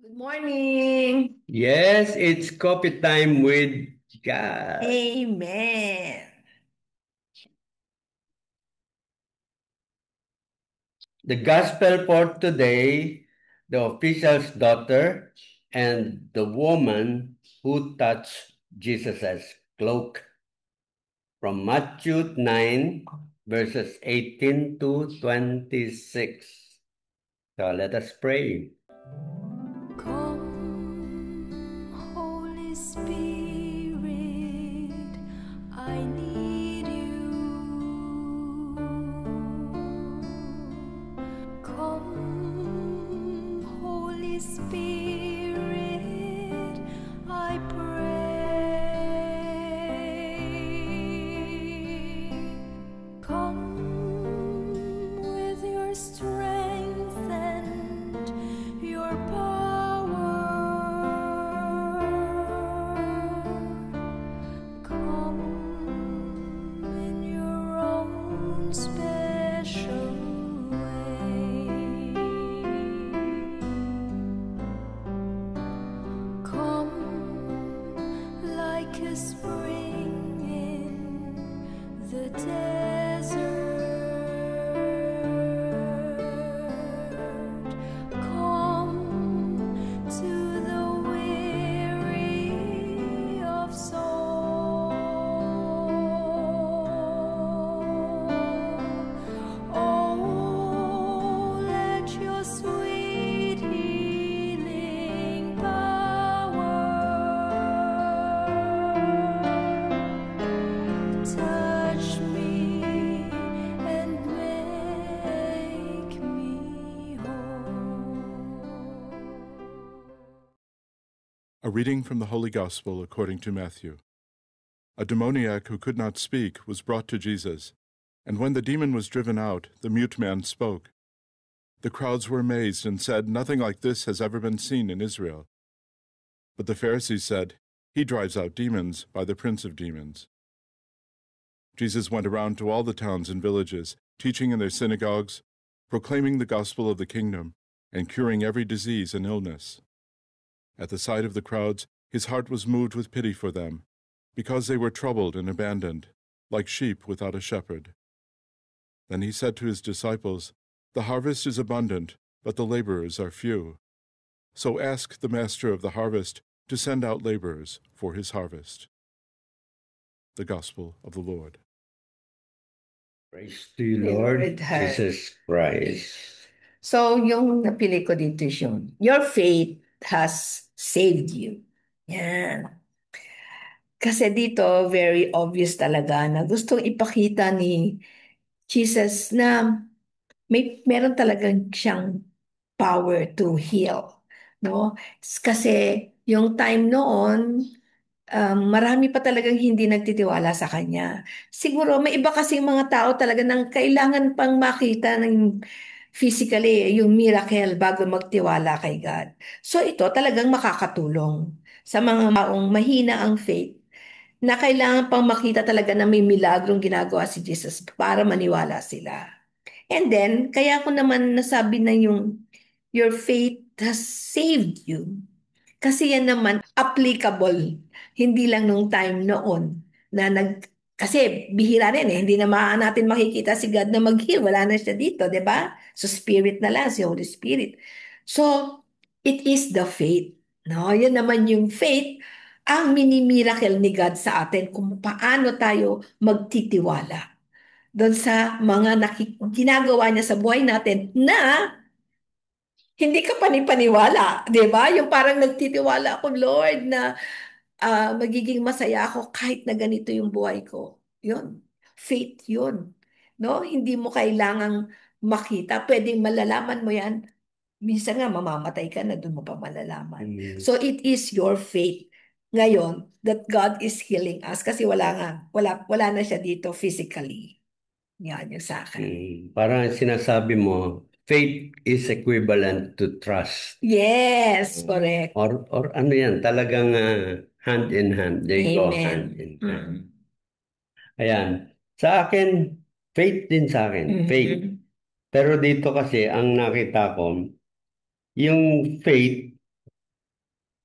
Good morning. Yes, it's coffee time with God. Amen. The gospel for today, the official's daughter, and the woman who touched Jesus' cloak. From Matthew 9, verses 18 to 26. So let us pray. Come, Holy Spirit, I need you. Come, Holy Spirit, I pray. Come with your strength and your power. Come in your own special way. Come like a spring in the desert. Come to the weary of soul. Oh, let your sweet healing power touch me and make me whole. A reading from the Holy Gospel according to Matthew. A demoniac who could not speak was brought to Jesus, and when the demon was driven out, the mute man spoke. The crowds were amazed and said, "Nothing like this has ever been seen in Israel." But the Pharisees said, "He drives out demons by the prince of demons." Jesus went around to all the towns and villages, teaching in their synagogues, proclaiming the gospel of the kingdom, and curing every disease and illness. At the sight of the crowds, his heart was moved with pity for them, because they were troubled and abandoned, like sheep without a shepherd. Then he said to his disciples, "The harvest is abundant, but the laborers are few. So ask the master of the harvest to send out laborers for his harvest." The Gospel of the Lord. Praise to you, Hey, Lord Lord, Jesus Christ. So, yung napili ko dito is yung, your faith has saved you. Yan. Kasi dito, very obvious talaga na gustong ipakita ni Jesus na meron talagang siyang power to heal. No? Kasi yung time noon, marami pa talagang hindi nagtitiwala sa kanya. Siguro may iba kasing mga tao talaga nang kailangan pang makita ng physically yung miracle bago magtiwala kay God. So ito talagang makakatulong sa mga taong mahina ang faith na kailangan pang makita talaga na may milagrong ginagawa si Jesus para maniwala sila. And then, kaya ko naman nasabi na yung your faith has saved you. Kasi yan naman applicable, hindi lang nung time noon na kasi bihira rin hindi na natin makikita si God na mag-heal, wala na siya dito, di ba? So spirit na lang, si Holy Spirit. So, it is the faith. No, yan naman yung faith, ang mini-miracle ni God sa atin kung paano tayo magtitiwala doon sa mga ginagawa niya sa buhay natin na hindi ka panipaniwala, di ba? Yung parang nagtitiwala ako, Lord, na magiging masaya ako kahit na ganito yung buhay ko. Yun. Faith yun. No? Hindi mo kailangang makita. Pwedeng malalaman mo yan. Minsan nga, mamamatay ka na, doon mo pa malalaman. Mm. So, it is your faith ngayon that God is healing us kasi wala na siya dito physically. Yan yung sa akin. Parang sinasabi mo, faith is equivalent to trust. Yes, correct. Or ano yan, talagang hand in hand. They go hand Amen. in hand. Mm. Ayan. Sa akin, faith din sa akin. Faith. Mhm. Pero dito kasi, ang nakita ko, yung faith,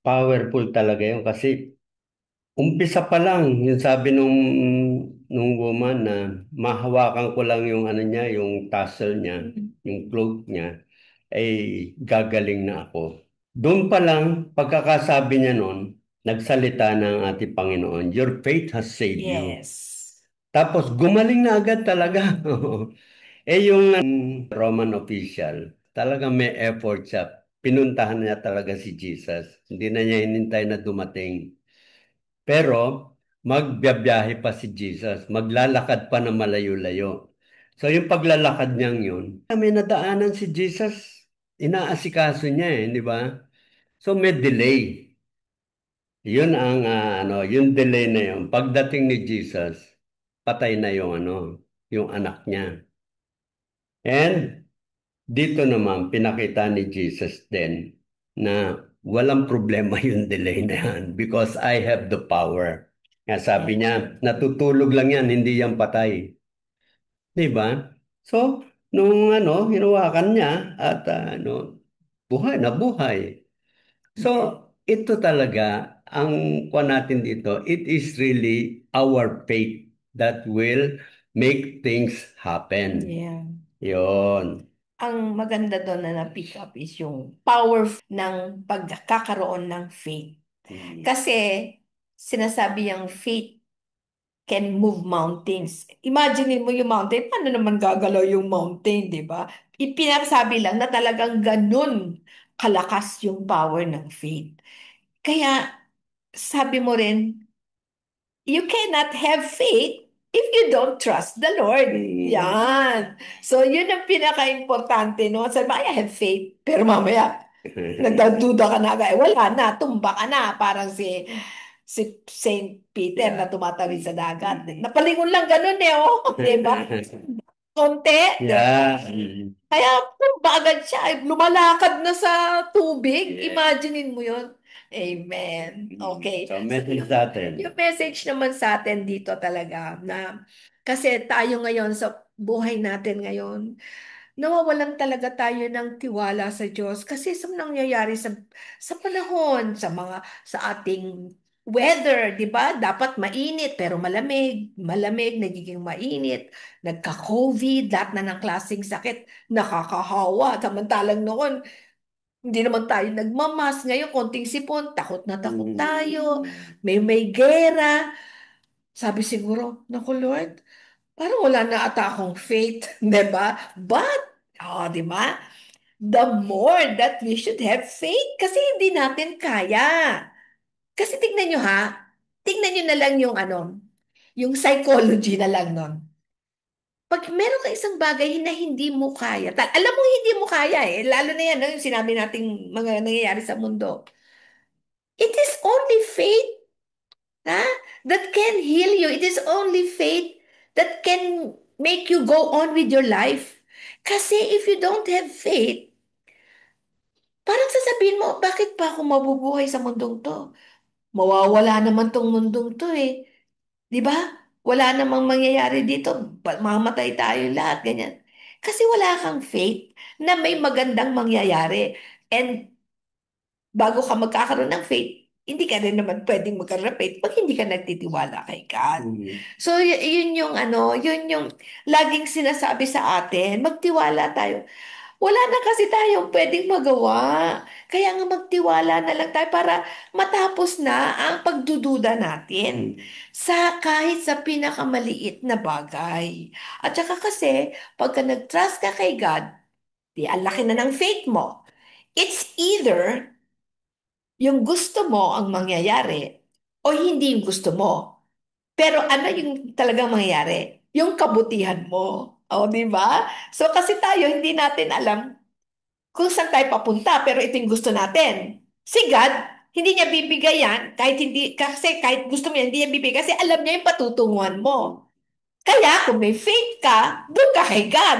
Powerful talaga yun kasi umpisa pa lang, yung sabi nung woman na mahawakan ko lang yung ano niya, yung tassel niya, yung cloak niya, ay gagaling na ako. Doon pa lang, pagkakasabi niya noon, nagsalita na ang ating Panginoon, Your faith has saved you. Yes. Tapos gumaling na agad talaga. Yung Roman official, talaga may effort siya. Pinuntahan niya talaga si Jesus. Hindi na niya hinintay na dumating. Pero magbiyahe pa si Jesus. Maglalakad pa na malayo-layo. So yung paglalakad niyang yun, may nadaanan si Jesus, inaasikaso niya di ba? So may delay. Yun ang yung delay na yun. Pagdating ni Jesus, patay na yung yung anak niya. And dito naman, pinakita ni Jesus din na walang problema yung delay na yan because I have the power. Nga sabi niya, natutulog lang yan, hindi yan patay. Di ba? So, nung hinawakan niya at buhay na buhay. So, ito talaga, ang kuha natin dito, it is really our faith that will make things happen. Yeah. Yon. Ang maganda doon na na-pick up is yung power ng pagkakaroon ng faith. Kasi sinasabi yung faith can move mountains. Imagine mo yung mountain, paano naman gagalaw yung mountain, di ba? Ipinasabi lang na talagang ganun kalakas yung power ng faith. Kaya sabi mo rin, you cannot have faith if you don't trust the Lord. Yan. So, yun ang pinaka-importante, no? Sabi, I have faith. Pero mamaya, nagdaduda ka na agad. Wala na, tumba ka na. Parang si Saint Peter na tumatawid sa dagat. Napalingon lang ganun oh. Diba? Konti. Yeah. Kaya tumba agad siya. Lumalakad na sa tubig. Yeah. Imaginein mo yun. Amen. Okay. So, message sa atin. Yung message naman sa atin dito talaga na kasi tayo ngayon sa buhay natin ngayon, nawawalan talaga tayo ng tiwala sa Diyos kasi sa nangyayari sa panahon, sa ating weather, 'di ba? Dapat mainit pero malamig, malamig nagiging mainit, nagka-COVID, lahat na ng klaseng sakit, nakakahawa. Samantalang noon, hindi naman tayo nagmamas. Ngayon, konting sipon, takot na takot tayo. May gera. Sabi siguro, naku Lord, parang wala na ata akong faith, di ba? But, di ba? The more that we should have faith, kasi hindi natin kaya. Kasi tignan nyo tignan nyo na lang yung psychology na lang nun. Pag meron ka isang bagay na hindi mo kaya, alam mo hindi mo kaya lalo na yan, yung sinabi nating mga nangyayari sa mundo. It is only faith that can heal you. It is only faith that can make you go on with your life. Kasi if you don't have faith, parang sasabihin mo, bakit pa ako mabubuhay sa mundong to? Mawawala naman tong mundong to Di ba? Wala namang mangyayari dito. Mamatay tayo lahat, ganyan. Kasi wala kang faith na may magandang mangyayari. And bago ka magkakaroon ng faith, hindi ka rin naman pwedeng magkaroon ng faith pag hindi ka nagtitiwala kay God. So, yun yun yung laging sinasabi sa atin, magtiwala tayo. Wala na kasi tayong pwedeng magawa. Kaya nga magtiwala na lang tayo para matapos na ang pagdududa natin kahit sa pinakamaliit na bagay. At saka kasi, pagka nag-trust ka kay God, ang laki na ng faith mo. It's either yung gusto mo ang mangyayari o hindi yung gusto mo. Pero ano yung talagang mangyayari? Yung kabutihan mo. O, di ba? So, kasi tayo, hindi natin alam kung saan tayo papunta, pero ito yung gusto natin. Si God, hindi niya bibigay yan, kasi kahit gusto mo yan, hindi niya bibigay, kasi alam niya yung patutunguhan mo. Kaya, kung may faith ka, doon ka kay God.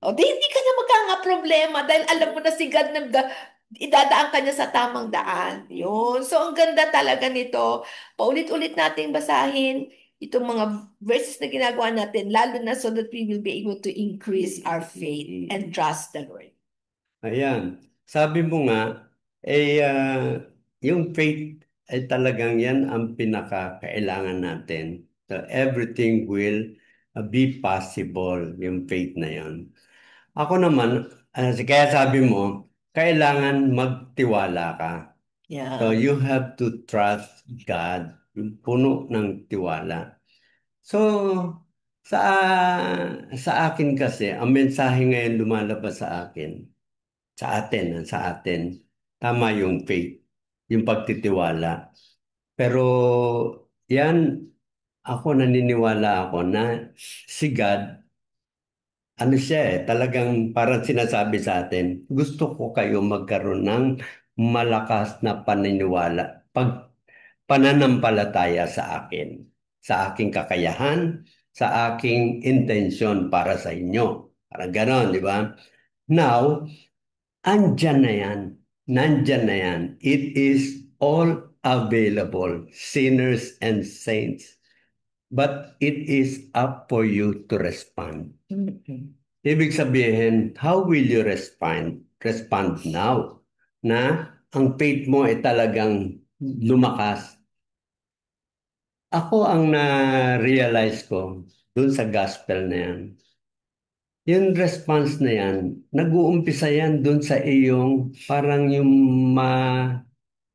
O, di hindi ka na magkanga-problema dahil alam mo na si God na idadaan ka niya sa tamang daan. Yun. So, ang ganda talaga nito. Paulit-ulit nating basahin itong mga verses na ginagawa natin, lalo na so that we will be able to increase our faith and trust the Lord. Ayan. Sabi mo nga, eh, yung faith ay talagang yan ang pinakakailangan natin. So everything will be possible, yung faith na yan. Ako naman, kaya sabi mo, kailangan magtiwala ka. So Yeah. you have to trust God, yung puno ng tiwala. So sa sa akin kasi, ang mensahe ngayon lumalabas sa atin, tama yung faith, yung pagtitiwala. Pero yan, ako naniniwala ako na si God, ano siya talagang parang sinasabi sa atin, gusto ko kayo magkaroon ng malakas na paniniwala, pananampalataya sa akin, sa aking kakayahan, sa aking intensyon para sa inyo. Parang ganon, di ba? Now, andyan na yan. Nandyan na yan. It is all available, sinners and saints. But it is up for you to respond. Mm-mm. Ibig sabihin, how will you respond? Respond now na ang faith mo ay talagang lumakas. Ako ang na-realize ko dun sa gospel na yan. Yung response na yan, nag-uumpisa yan dun sa iyong parang yung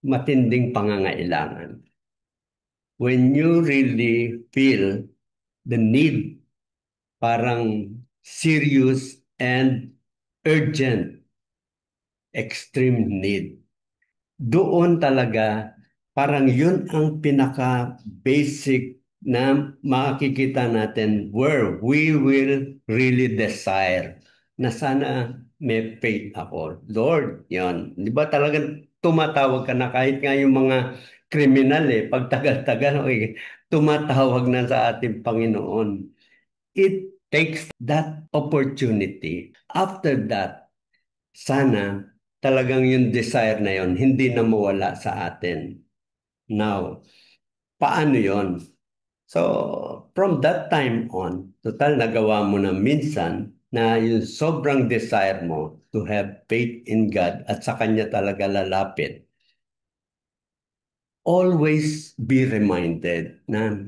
matinding pangangailangan. When you really feel the need, parang serious and urgent, extreme need. Doon talaga, parang yun ang pinaka-basic na makikita natin where we will really desire na sana may faith ako. Lord, yon. Di ba talagang tumatawag ka na kahit nga yung mga kriminal pag tagal-tagal, tumatawag na sa ating Panginoon. It takes that opportunity. After that, sana talagang yung desire na yon hindi na mawala sa atin. Now, paano yon? So, from that time on, total nagawa mo na minsan na yung sobrang desire mo to have faith in God at sa Kanya talaga lalapit. Always be reminded na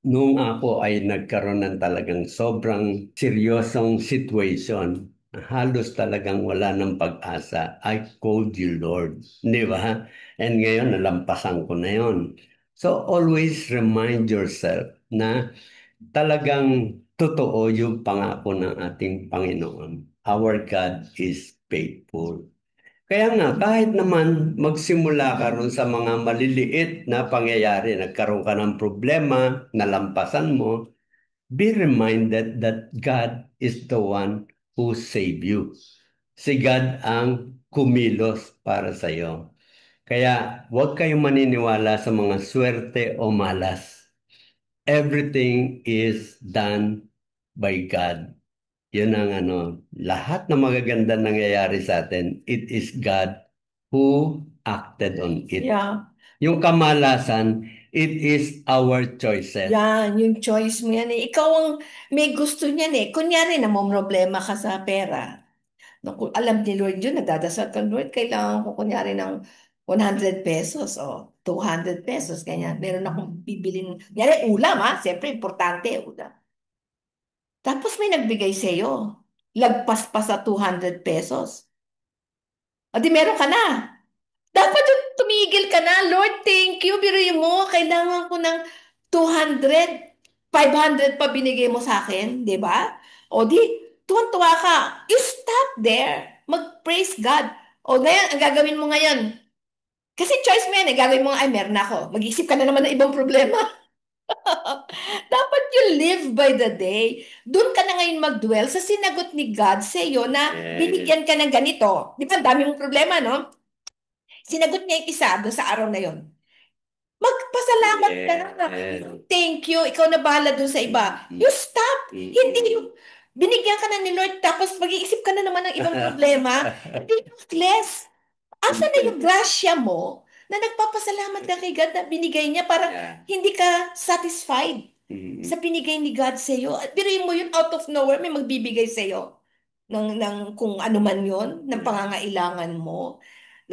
nung ako ay nagkaroon ng talagang sobrang seryosong situation, halos talagang wala ng pag-asa, I called you Lord, di ba? And ngayon, nalampasan ko na yon. So always remind yourself na talagang totoo yung pangako ng ating Panginoon. Our God is faithful. Kaya nga, kahit naman magsimula ka ron sa mga maliliit na pangyayari, nagkaroon ka ng problema, nalampasan mo, be reminded that God is the one who saved you. Si God ang kumilos para sa iyo. Kaya huwag kayong maniniwala sa mga swerte o malas. Everything is done by God. Yun ang lahat ng magaganda nangyayari sa atin, it is God who acted on it. Yeah. Yung kamalasan, it is our choices. Yan, yung choice mo yan eh. Ikaw ang may gusto niyan eh. Kunyari na mo problema ka sa pera. Naku, alam ni Lord yun, nagdadasal ka, Lord, kailangan ko kunyari ng 100 pesos o 200 pesos, ganyan. Meron akong bibilin, kunyari ulam ha, siyempre importante ulam. Tapos may nagbigay sa'yo, lagpas pa sa 200 pesos. O di meron ka na. Dapat yung tumigil ka na. Lord, thank you. Biruin mo, kailangan ko ng 200, 500 pa binigay mo sa akin, di ba? O di, tuwan-tuwa ka. You stop there. Mag-praise God. O ngayon, ang gagawin mo ngayon, kasi choice mo yan eh, gagawin mo, ay meron ako. Mag-isip ka na naman ng ibang problema. Dapat you live by the day. Doon ka na ngayon mag-dwell sa sinagot ni God sa iyo na binigyan ka ng ganito. Di ba, ang dami mong problema, no? Sinagot niya yung isa doon sa araw na yon. Magpasalamat ka na. Thank you. Ikaw na bahala doon sa iba. You stop. Hindi yung binigyan ka na ni Lord tapos mag-iisip ka na naman ng ibang problema. Hindi less. Asa na yung grasya mo na nagpapasalamat ka kay God na binigay niya para hindi ka satisfied sa binigay ni God sa iyo. At biruin mo yun out of nowhere may magbibigay sa iyo ng kung ano man yon ng pangangailangan mo.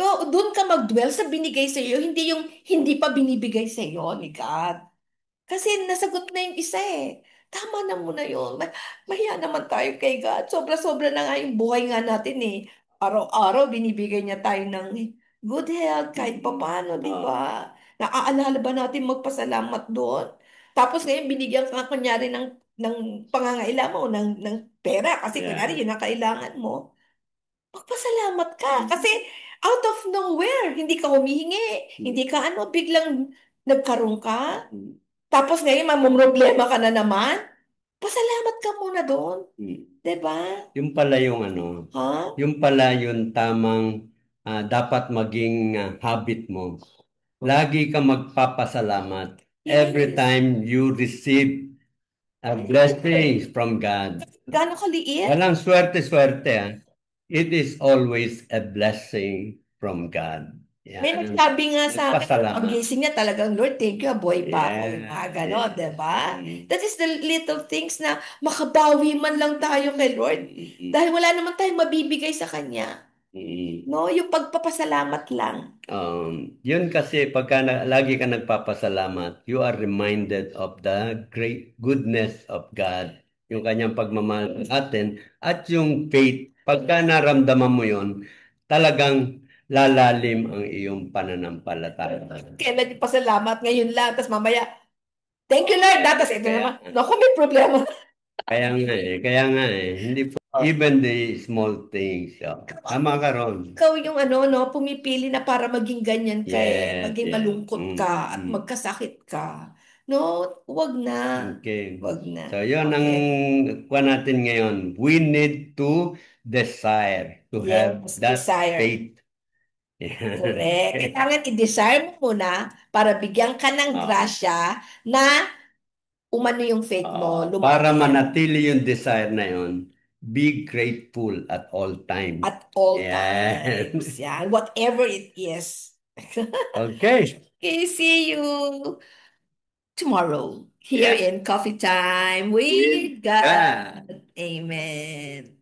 No, doon ka mag-dwell sa binigay sa iyo, hindi yung hindi pa binibigay sa iyo ni God. Kasi nasagot na yung isa eh. Tama na muna yun. Mahiya naman tayo kay God. Sobra-sobra na nga yung buhay nga natin eh. Araw-araw binibigay niya tayo ng good health kahit pa paano, di ba? Naaalala ba natin magpasalamat doon? Tapos ngayon binigyan ka kunyari ng pangangailangan mo, ng pera kasi kunyari Yeah. yun ang kailangan mo. Magpasalamat ka kasi out of nowhere, hindi ka humihingi, hindi ka ano, biglang nagkaroon ka. Mm. Tapos ngayon, mamumroblema ka na naman. Pasalamat ka muna doon. Mm. 'Di ba? Yung pala yung ano, Ha? yung pala yung tamang dapat maging habit mo. Lagi ka magpapasalamat every Yes. time you receive a blessing from God. Gaano kaliit? Walang swerte-swerte. It is always a blessing from God. May Yan. nagsabi nga sa akin, Nagpasalamat. pagising niya talagang, Lord, thank you, boy pa ako. Yung mga Yeah. ganon, 'di ba? Mm. That is the little things na makabawi man lang tayo kay Lord. Mm. Dahil wala naman tayong mabibigay sa Kanya. Mm. No, yung pagpapasalamat lang. Yun kasi lagi ka nagpapasalamat, you are reminded of the great goodness of God, yung kanyang pagmamahal sa atin, at yung faith. Pagka naramdaman mo yun, talagang lalalim ang iyong pananampalataya. Kailan yung pasalamat ngayon lang, tapos mamaya, thank you Lord, tapos ito naman, naku, may problema. Kaya nga hindi po, even the small things. Tama ka ron. Ikaw yung ano, no, pumipili na para maging ganyan ka eh. Yes, Maging yes. malungkot ka at magkasakit ka. No, wag na. Okay. Wag na. So, yun ang Okay. kuha natin ngayon. We need to desire to have Yes, that desire. faith. Correct. Kailangan i-desire mo muna para bigyan ka ng grasya na umano yung faith mo, Para lumaki yan manatili yung desire na yun, be grateful at all time. at all Yes. times. Yan, whatever it is. Okay. Okay, see you tomorrow here Yeah. in Coffee Time with With God. God. Amen.